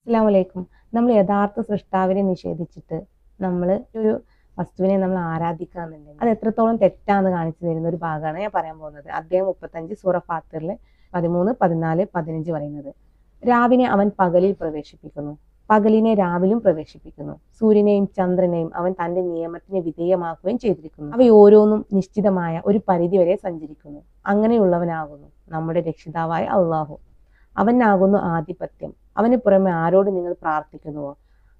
അസ്സലാമു അലൈക്കും. നമ്മൾ യഥാർത്ഥ സൃഷ്ടാവിനെ നിഷേധിച്ചിട്ട് നമ്മൾ ഒരു വസ്തുവിനെ നമ്മൾ ആരാധിക്കാന്നുണ്ടെങ്കിൽ അത് എത്രത്തോളം തെറ്റാന്ന് കാണിച്ചു തരുന്ന ഒരു ഭാഗമാണ് ഞാൻ പറയാൻ പോകുന്നത്. അധ്യായം 35 സൂറ ഫാത്തിറിലെ 13, 14, 15 പറയുന്നത്. രാവിനെ അവൻ പകലിൽ പ്രവേശിപ്പിക്കുന്നു, പകലിനെ രാവിലും പ്രവേശിപ്പിക്കുന്നു. സൂര്യനെയും ചന്ദ്രനെയും അവൻ തന്റെ നിയമത്തിന് വിധേയമാക്കുകയും ചെയ്തിരിക്കുന്നു. അവ ഓരോന്നും നിശ്ചിതമായ ഒരു പരിധി വരെ സഞ്ചരിക്കുന്നു. അങ്ങനെയുള്ളവനാകുന്നു നമ്മുടെ രക്ഷിതാവായ അള്ളാഹു. അവനാകുന്നു ആധിപത്യം. അവന് പുറമെ ആരോട് നിങ്ങൾ പ്രാർത്ഥിക്കുന്നുവോ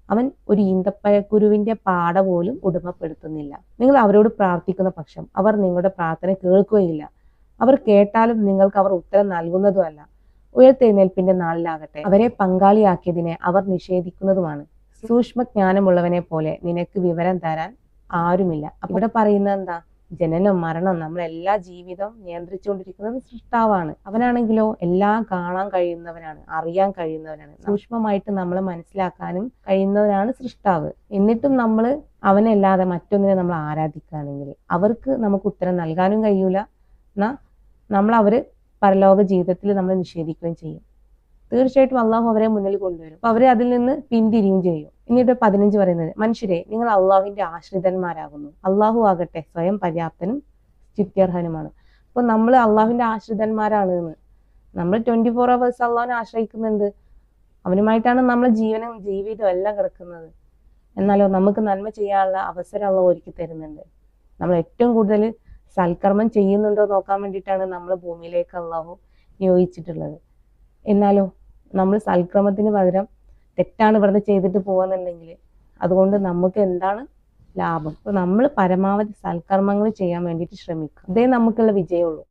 അവൻ ഒരു ഈന്തപ്പഴക്കുരുവിന്റെ പാട പോലും ഉടമപ്പെടുത്തുന്നില്ല. നിങ്ങൾ അവരോട് പ്രാർത്ഥിക്കുന്ന പക്ഷം അവർ നിങ്ങളുടെ പ്രാർത്ഥന കേൾക്കുകയില്ല. അവർ കേട്ടാലും നിങ്ങൾക്ക് അവർ ഉത്തരം നൽകുന്നതുമല്ല. ഉയർത്തെഴുന്നേൽപ്പിന്റെ നാളിലാകട്ടെ അവരെ പങ്കാളിയാക്കിയതിനെ അവർ നിഷേധിക്കുന്നതുമാണ്. സൂക്ഷ്മജ്ഞാനമുള്ളവനെ പോലെ നിനക്ക് വിവരം തരാൻ ആരുമില്ല. ഇവിടെ പറയുന്നത് എന്താ? ജനനം മരണം നമ്മളെല്ലാ ജീവിതം നിയന്ത്രിച്ചുകൊണ്ടിരിക്കുന്നത് സൃഷ്ടാവാണ്. അവനാണെങ്കിലോ എല്ലാം കാണാൻ കഴിയുന്നവനാണ്, അറിയാൻ കഴിയുന്നവനാണ്, സൂക്ഷ്മമായിട്ട് നമ്മളെ മനസ്സിലാക്കാനും കഴിയുന്നവനാണ് സൃഷ്ടാവ്. എന്നിട്ടും നമ്മൾ അവനല്ലാതെ മറ്റൊന്നിനെ നമ്മൾ ആരാധിക്കുകയാണെങ്കിൽ അവർക്ക് നമുക്ക് ഉത്തരം നൽകാനും കഴിയൂല, എന്നാ നമ്മൾ അവര് പരലോക ജീവിതത്തിൽ നമ്മൾ നിഷേധിക്കുകയും ചെയ്യും. തീർച്ചയായിട്ടും അള്ളാഹു അവരെ മുന്നിൽ കൊണ്ടുവരും. അപ്പൊ അവരെ അതിൽ നിന്ന് പിന്തിരിയും ചെയ്യും. എന്നിട്ട് 15 പറയുന്നത്, മനുഷ്യരെ നിങ്ങൾ അള്ളാഹുവിന്റെ ആശ്രിതന്മാരാകുന്നു. അള്ളാഹു ആകട്ടെ സ്വയം പര്യാപ്തനും സ്തുത്യർഹനുമാണ്. അപ്പൊ നമ്മൾ അള്ളാഹുവിന്റെ ആശ്രിതന്മാരാണ് എന്ന്. നമ്മൾ 24 hours അള്ളാഹുവിനെ ആശ്രയിക്കുന്നുണ്ട്. അവനുമായിട്ടാണ് നമ്മളെ ജീവനും ജീവിതവും എല്ലാം കിടക്കുന്നത്. എന്നാലോ നമുക്ക് നന്മ ചെയ്യാനുള്ള അവസരം അള്ളാഹു ഒരുക്കി തരുന്നുണ്ട്. നമ്മൾ ഏറ്റവും കൂടുതൽ സൽക്കർമ്മം ചെയ്യുന്നുണ്ടോ നോക്കാൻ വേണ്ടിയിട്ടാണ് നമ്മൾ ഭൂമിയിലേക്ക് അള്ളാഹു നിയോഗിച്ചിട്ടുള്ളത്. എന്നാലോ നമ്മൾ സൽക്രമത്തിന് പകരം തെറ്റാണ് ഇവിടുന്ന് ചെയ്തിട്ട് പോകുന്നുണ്ടെങ്കിൽ അതുകൊണ്ട് നമുക്ക് എന്താണ് ലാഭം? അപ്പൊ നമ്മൾ പരമാവധി സൽക്കർമ്മങ്ങൾ ചെയ്യാൻ വേണ്ടിയിട്ട് ശ്രമിക്കുക. അതേ നമുക്കുള്ള വിജയമുള്ളൂ.